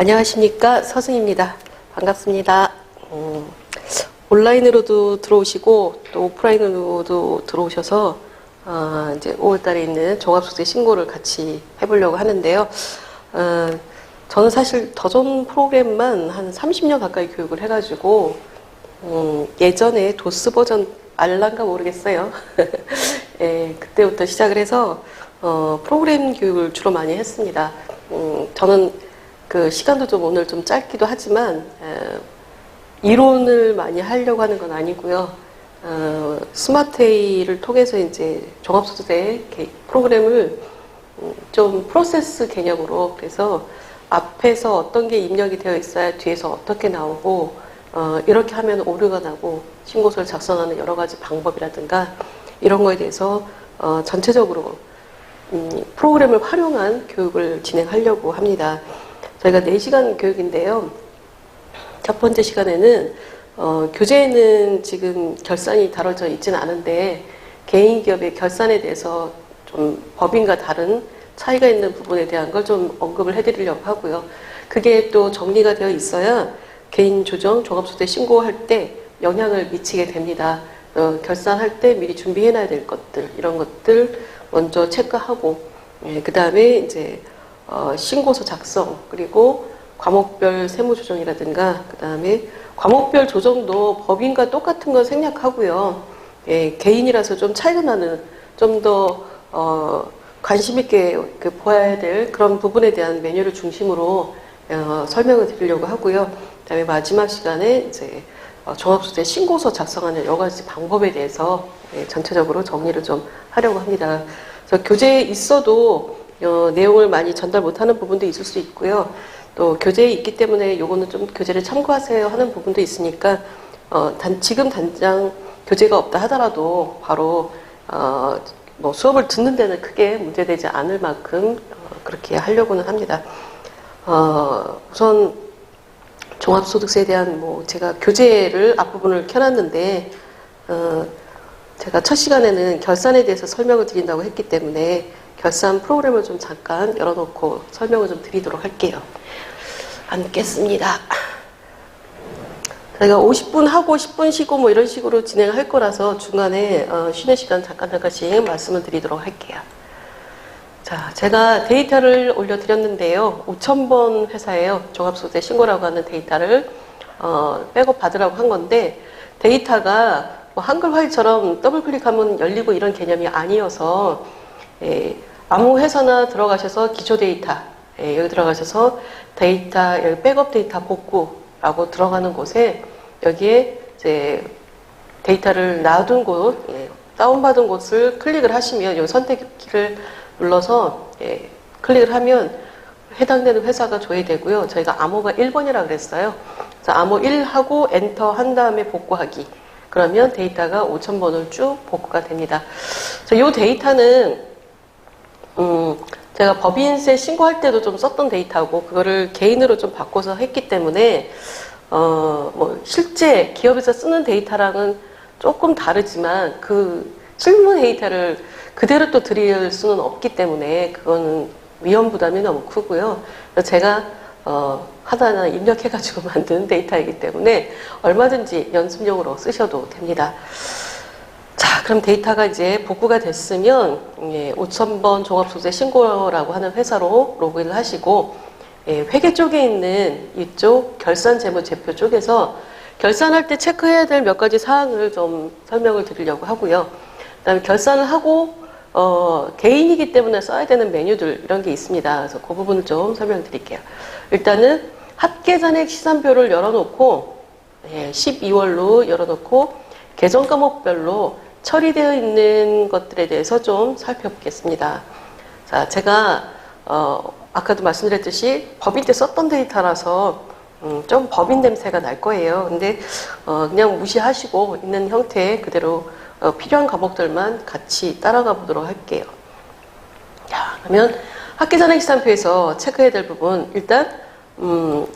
안녕하십니까, 서승입니다. 반갑습니다. 온라인으로도 들어오시고 또 오프라인으로도 들어오셔서 이제 5월달에 있는 종합소득세 신고를 같이 해보려고 하는데요. 저는 사실 더존 프로그램만 한 30년 가까이 교육을 해가지고 예전에 도스 버전 알란가 모르겠어요. 예, 그때부터 시작을 해서 프로그램 교육을 주로 많이 했습니다. 저는 그 시간도 좀 오늘 좀 짧기도 하지만 이론을 많이 하려고 하는 건 아니고요. 스마트웨이를 통해서 이제 종합소득세 프로그램을 좀 프로세스 개념으로, 그래서 앞에서 어떤 게 입력이 되어 있어야 뒤에서 어떻게 나오고 이렇게 하면 오류가 나고 신고서를 작성하는 여러 가지 방법이라든가 이런 거에 대해서 전체적으로 프로그램을 활용한 교육을 진행하려고 합니다. 저희가 4시간 교육인데요. 첫 번째 시간에는 교재에는 지금 결산이 다뤄져 있지는 않은데 개인 기업의 결산에 대해서 좀 법인과 다른 차이가 있는 부분에 대한 걸 좀 언급을 해드리려고 하고요. 그게 또 정리가 되어 있어야 개인 조정, 종합소득세 신고할 때 영향을 미치게 됩니다. 결산할 때 미리 준비해놔야 될 것들, 이런 것들 먼저 체크하고, 그 다음에 이제 신고서 작성, 그리고 과목별 세무조정이라든가, 그 다음에 과목별 조정도 법인과 똑같은 건 생략하고요. 개인이라서 좀 차이가 나는, 좀 더 관심 있게 보아야 될 그런 부분에 대한 메뉴를 중심으로 설명을 드리려고 하고요. 그 다음에 마지막 시간에 이제 종합소득세 신고서 작성하는 여러 가지 방법에 대해서 전체적으로 정리를 좀 하려고 합니다. 그래서 교재에 있어도 내용을 많이 전달 못하는 부분도 있을 수 있고요. 또 교재에 있기 때문에 요거는 좀 교재를 참고하세요 하는 부분도 있으니까 지금 당장 교재가 없다 하더라도 바로 뭐 수업을 듣는 데는 크게 문제되지 않을 만큼 그렇게 하려고는 합니다. 우선 종합소득세에 대한 뭐 제가 교재를 앞부분을 켜놨는데 제가 첫 시간에는 결산에 대해서 설명을 드린다고 했기 때문에 결산 프로그램을 좀 잠깐 열어놓고 설명을 좀 드리도록 할게요. 앉겠습니다. 저희가 50분 하고 10분 쉬고 뭐 이런 식으로 진행을 할 거라서 중간에 쉬는 시간 잠깐씩 말씀을 드리도록 할게요. 자, 제가 데이터를 올려드렸는데요. 5,000번 회사예요. 종합소득세 신고라고 하는 데이터를 백업 받으라고 한 건데, 데이터가 뭐 한글 파일처럼 더블 클릭하면 열리고 이런 개념이 아니어서 아무 회사나 들어가셔서 기초 데이터, 여기 들어가셔서 데이터, 여기 백업 데이터 복구라고 들어가는 곳에 여기에 이제 데이터를 놔둔 곳, 다운받은 곳을 클릭을 하시면 이 선택키를 눌러서 클릭을 하면 해당되는 회사가 조회되고요. 저희가 암호가 1번이라고 그랬어요. 그래서 암호 1하고 엔터 한 다음에 복구하기. 그러면 데이터가 5,000번을 쭉 복구가 됩니다. 그래서 이 데이터는 제가 법인세 신고할 때도 좀 썼던 데이터고 그거를 개인으로 좀 바꿔서 했기 때문에 뭐 실제 기업에서 쓰는 데이터랑은 조금 다르지만 그 실무 데이터를 그대로 또 드릴 수는 없기 때문에 그거는 위험 부담이 너무 크고요. 제가 하나하나 입력해가지고 만든 데이터이기 때문에 얼마든지 연습용으로 쓰셔도 됩니다. 자, 그럼 데이터가 이제 복구가 됐으면 5,000번 종합소득세 신고라고 하는 회사로 로그인을 하시고 회계 쪽에 있는 이쪽 결산재무제표 쪽에서 결산할 때 체크해야 될 몇 가지 사항을 좀 설명을 드리려고 하고요. 그다음에 결산을 하고 개인이기 때문에 써야 되는 메뉴들 이런 게 있습니다. 그래서 그 부분을 좀 설명드릴게요. 일단은 합계잔액 시산표를 열어놓고 12월로 열어놓고 계정 과목별로 처리되어 있는 것들에 대해서 좀 살펴보겠습니다. 자, 제가 아까도 말씀드렸듯이 법인 때 썼던 데이터라서 좀 법인 냄새가 날 거예요. 근데 그냥 무시하시고 있는 형태 그대로 필요한 과목들만 같이 따라가 보도록 할게요. 자, 그러면 합계잔액 시산표에서 체크해야 될 부분, 일단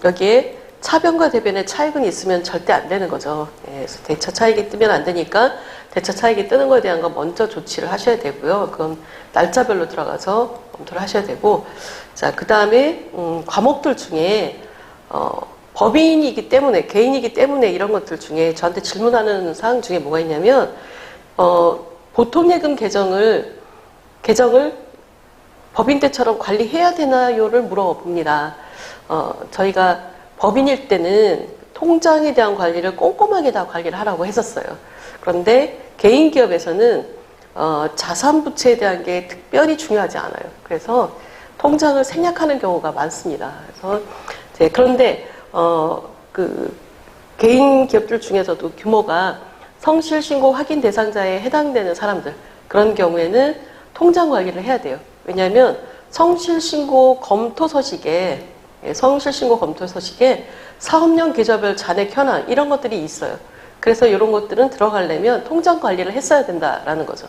여기에 차변과 대변의 차익은 있으면 절대 안 되는 거죠. 그래서 대차 차익이 뜨면 안 되니까 대차 차익이 뜨는 거에 대한 거 먼저 조치를 하셔야 되고요. 그건 날짜별로 들어가서 검토를 하셔야 되고, 자, 그 다음에 과목들 중에 법인이기 때문에, 개인이기 때문에 이런 것들 중에 저한테 질문하는 사항 중에 뭐가 있냐면, 보통예금 계정을 법인 때처럼 관리해야 되나요를 물어봅니다. 저희가 법인일 때는 통장에 대한 관리를 꼼꼼하게 다 관리를 하라고 했었어요. 그런데 개인 기업에서는 자산 부채에 대한 게 특별히 중요하지 않아요. 그래서 통장을 생략하는 경우가 많습니다. 그래서 그런데 그 개인 기업들 중에서도 규모가 성실신고 확인 대상자에 해당되는 사람들, 그런 경우에는 통장 관리를 해야 돼요. 왜냐하면 성실신고 검토 서식에 사업령 계좌별 잔액 현황 이런 것들이 있어요. 그래서 이런 것들은 들어가려면 통장 관리를 했어야 된다라는 거죠.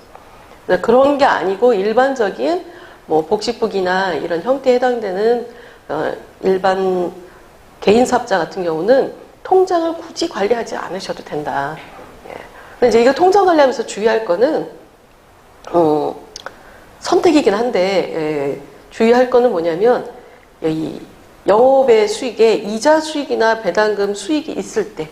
그런 게 아니고 일반적인 뭐 복식북이나 이런 형태에 해당되는 일반 개인 사업자 같은 경우는 통장을 굳이 관리하지 않으셔도 된다. 근데 이제 이거 통장 관리하면서 주의할 거는 선택이긴 한데 주의할 거는 뭐냐면 이 영업의 수익에 이자 수익이나 배당금 수익이 있을 때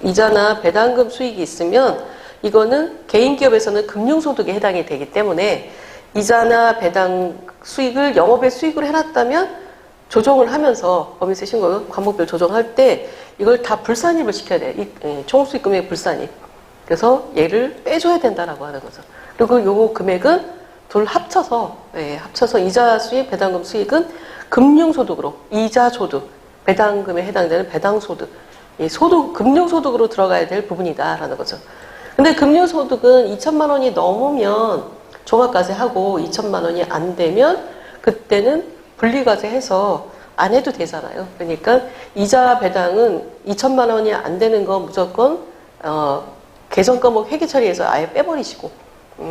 이자나 배당금 수익이 있으면 이거는 개인 기업에서는 금융소득에 해당이 되기 때문에 이자나 배당 수익을 영업의 수익으로 해놨다면 조정을 하면서 법인세 신고 과목별 조정할 때 이걸 다 불산입을 시켜야 돼. 총수익 금액 불산입. 그래서 얘를 빼줘야 된다라고 하는 거죠. 그리고 요 금액은 둘 합쳐서 이자 수익, 배당금 수익은 금융소득으로 이자 소득, 배당금에 해당되는 배당소득, 이 소득, 금융소득으로 들어가야 될 부분이다라는 거죠. 근데 금융소득은 2천만 원이 넘으면 종합과세하고 2천만 원이 안 되면 그때는 분리과세해서 안 해도 되잖아요. 그러니까 이자 배당은 2천만 원이 안 되는 건 무조건 계정 과목 회계 처리해서 아예 빼버리시고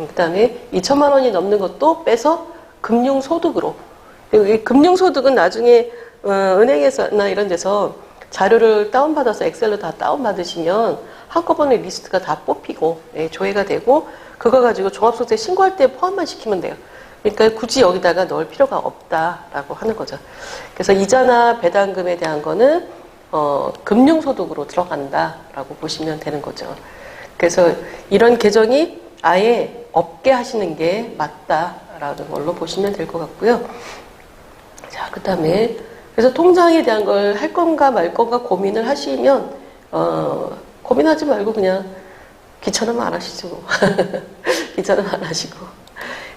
그다음에 2천만 원이 넘는 것도 빼서 금융소득으로. 이 금융소득은 나중에 은행에서나 이런 데서 자료를 다운받아서 엑셀로 다 다운받으시면 한꺼번에 리스트가 다 뽑히고 조회가 되고 그거 가지고 종합소득세 신고할 때 포함만 시키면 돼요. 그러니까 굳이 여기다가 넣을 필요가 없다라고 하는 거죠. 그래서 이자나 배당금에 대한 거는 금융소득으로 들어간다라고 보시면 되는 거죠. 그래서 이런 계정이 아예 없게 하시는 게 맞다라는 걸로 보시면 될 것 같고요. 자, 그 다음에 그래서 통장에 대한 걸 할 건가 말 건가 고민을 하시면 고민하지 말고 그냥 귀찮으면 안 하시죠. 귀찮으면 안 하시고.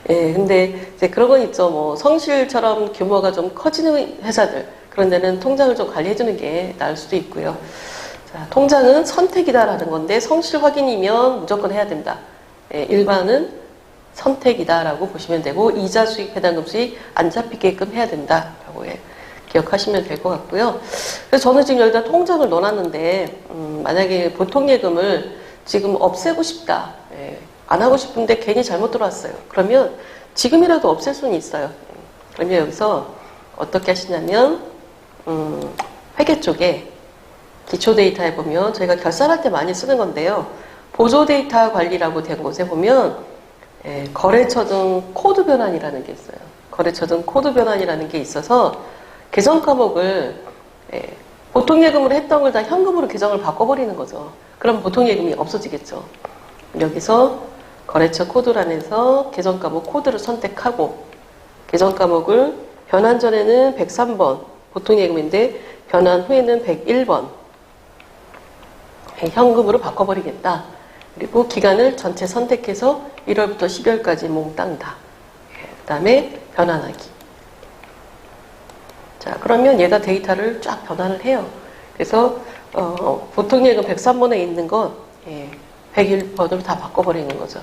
근데 이제 그런 건 있죠. 뭐 성실처럼 규모가 좀 커지는 회사들 그런 데는 통장을 좀 관리해주는 게 나을 수도 있고요. 자, 통장은 선택이다라는 건데 성실 확인이면 무조건 해야 된다. 일반은 선택이다라고 보시면 되고 이자 수익, 배당금 수익 안 잡히게끔 해야 된다라고 기억하시면 될 것 같고요. 그래서 저는 지금 여기다 통장을 넣어놨는데 만약에 보통예금을 지금 없애고 싶다. 안 하고 싶은데 괜히 잘못 들어왔어요. 그러면 지금이라도 없앨 수는 있어요. 그러면 여기서 어떻게 하시냐면 회계 쪽에 기초 데이터에 보면 저희가 결산할 때 많이 쓰는 건데요. 보조 데이터 관리라고 된 곳에 보면 거래처 등 코드 변환이라는 게 있어요. 거래처 등 코드 변환이라는 게 있어서 계정 과목을 보통예금으로 했던 걸 다 현금으로 계정을 바꿔버리는 거죠. 그럼 보통예금이 없어지겠죠. 여기서 거래처 코드란에서 계정 과목 코드를 선택하고 계정 과목을 변환 전에는 103번 보통예금인데 변환 후에는 101번 현금으로 바꿔버리겠다. 그리고 기간을 전체 선택해서 1월부터 12월까지 몽땅 다. 그 다음에 변환하기. 자, 그러면 얘가 데이터를 쫙 변환을 해요. 그래서 보통예금 103번에 있는 건 101번으로 다 바꿔버리는 거죠.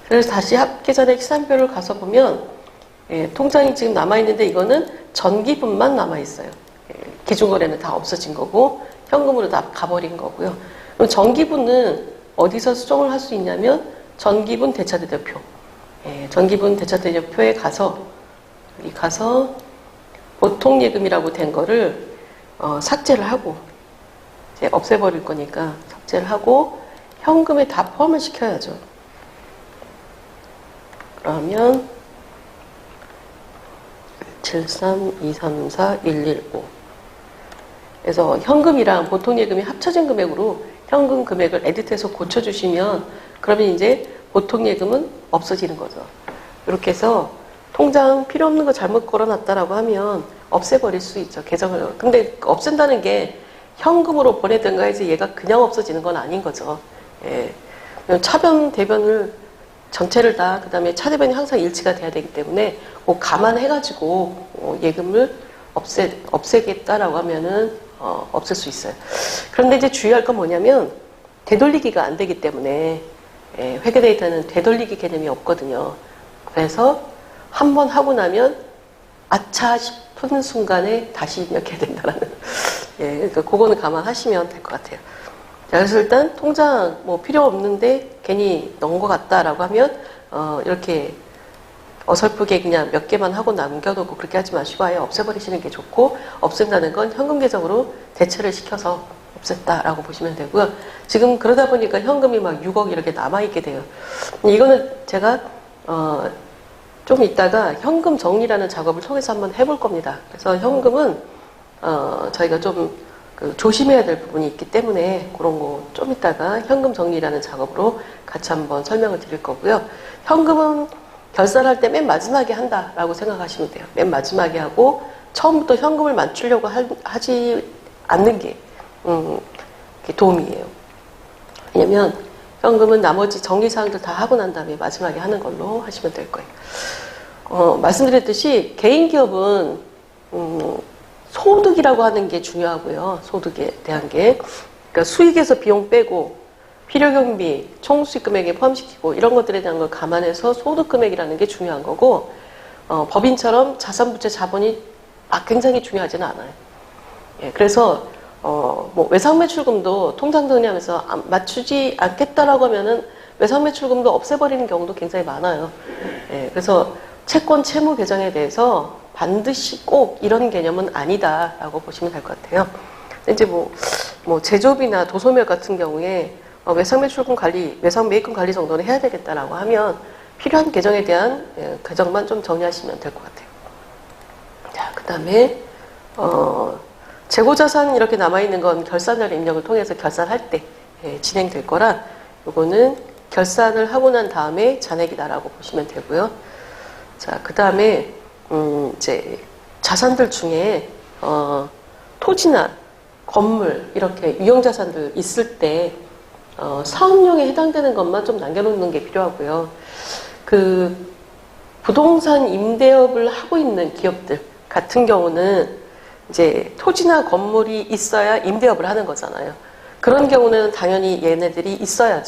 그래서 다시 합계잔액 시산표를 가서 보면 통장이 지금 남아있는데 이거는 전기분만 남아있어요. 기준거래는 다 없어진 거고 현금으로 다 가버린 거고요. 그럼 전기분은 어디서 수정을 할 수 있냐면 전기분 대차대조표. 전기분 대차대조표에 가서 보통예금이라고 된 거를 삭제를 하고 이제 없애버릴 거니까 삭제를 하고 현금에 다 포함을 시켜야죠. 그러면 73, 234, 115 그래서 현금이랑 보통 예금이 합쳐진 금액으로 현금 금액을 에디트해서 고쳐주시면 그러면 이제 보통 예금은 없어지는 거죠. 이렇게 해서 통장 필요 없는 거 잘못 걸어놨다라고 하면 없애버릴 수 있죠. 계정을. 근데 없앤다는 게 현금으로 보내든가 해서 얘가 그냥 없어지는 건 아닌 거죠. 예. 차변, 대변을 전체를 다, 그 다음에 차대변이 항상 일치가 돼야 되기 때문에 뭐 감안해가지고 예금을 없애겠다라고 하면은 없앨 수 있어요. 그런데 이제 주의할 건 뭐냐면 되돌리기가 안 되기 때문에 회계 데이터는 되돌리기 개념이 없거든요. 그래서 한번 하고 나면 아차 싶은 순간에 다시 입력해야 된다라는 그러니까 그거는 감안하시면 될 것 같아요. 자, 그래서 일단 통장 뭐 필요 없는데 괜히 넣은 것 같다라고 하면 이렇게 어설프게 그냥 몇 개만 하고 남겨놓고 그렇게 하지 마시고 아예 없애버리시는 게 좋고, 없앤다는 건 현금 계정으로 대체를 시켜서 없앴다라고 보시면 되고요. 지금 그러다 보니까 현금이 막 6억 이렇게 남아있게 돼요. 이거는 제가 좀 이따가 현금 정리라는 작업을 통해서 한번 해볼 겁니다. 그래서 현금은 저희가 좀 조심해야 될 부분이 있기 때문에 그런 거 좀 이따가 현금 정리라는 작업으로 같이 한번 설명을 드릴 거고요. 현금은 결산할 때 맨 마지막에 한다라고 생각하시면 돼요. 맨 마지막에 하고 처음부터 현금을 맞추려고 하지 않는 게 도움이에요. 왜냐면 현금은 나머지 정리사항들 다 하고 난 다음에 마지막에 하는 걸로 하시면 될 거예요. 말씀드렸듯이 개인기업은 소득이라고 하는 게 중요하고요. 소득에 대한 게. 그러니까 수익에서 비용 빼고 필요경비, 총수익 금액에 포함시키고 이런 것들에 대한 걸 감안해서 소득 금액이라는 게 중요한 거고, 법인처럼 자산부채 자본이 굉장히 중요하지는 않아요. 예, 그래서 뭐 외상매출금도 통장 정리하면서 맞추지 않겠다라고 하면은 외상매출금도 없애버리는 경우도 굉장히 많아요. 예, 그래서 채권 채무 계정에 대해서 반드시 꼭 이런 개념은 아니다라고 보시면 될 것 같아요. 이제 뭐 제조업이나 도소매업 같은 경우에 외상매출금 관리, 외상매입금 관리 정도는 해야 되겠다라고 하면 필요한 계정에 대한 계정만 좀 정리하시면 될 것 같아요. 자, 그 다음에 재고자산 이렇게 남아있는 건 결산자 입력을 통해서 결산할 때 진행될 거라 요거는 결산을 하고 난 다음에 잔액이다라고 보시면 되고요. 자, 그 다음에 이제 자산들 중에 토지나 건물 이렇게 유형자산들 있을 때 사업용에 해당되는 것만 좀 남겨놓는 게 필요하고요. 그 부동산 임대업을 하고 있는 기업들 같은 경우는 이제 토지나 건물이 있어야 임대업을 하는 거잖아요. 그런 경우는 당연히 얘네들이 있어야죠.